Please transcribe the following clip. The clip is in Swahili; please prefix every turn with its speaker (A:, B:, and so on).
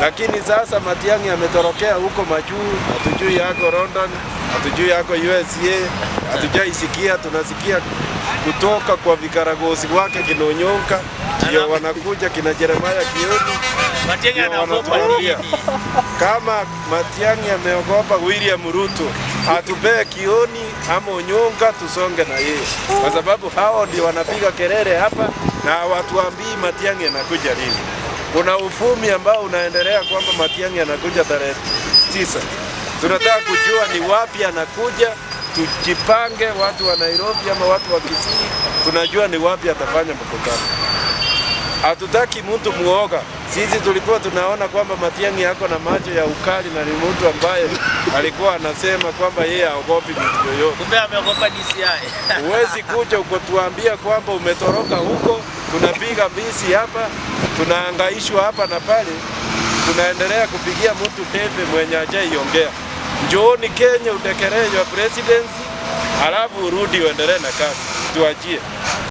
A: Lakini sasa Matiang'i ametorokea huko majuu, hatujui yako London, hatujui yako USA, hatujaisikia. Tunasikia kutoka kwa vikaragosi wake Kinonyonka, ndio wanakuja kina Jeremiah Kioni.
B: Matiang'i anaogopa nini?
A: Kama Matiang'i ameogopa William Ruto, atupee Kioni ama Onyonka tusonge na yeye, kwa sababu hao ndio wanapiga kelele hapa na watuambii Matiang'i anakuja lini. Kuna ufumi ambao unaendelea kwamba Matiang'i anakuja tarehe 9. Tunataka kujua ni wapi anakuja, tujipange watu wa Nairobi ama watu wa Kisii, tunajua ni wapi atafanya mkutano. Hatutaki mtu muoga. Sisi tulikuwa tunaona kwamba Matiang'i yako na macho ya ukali na ni mtu ambaye alikuwa anasema kwamba yeye haogopi mtu yoyote.
B: Kumbe ameogopa DCI.
A: Huwezi kuja ukotuambia kwamba umetoroka huko, tunapiga bisi hapa, tunahangaishwa hapa na pale, tunaendelea kupigia mtu tepe mwenye hajaiongea. Njooni Kenya utekeleze presidency, halafu urudi uendelee na kazi. Tuachie.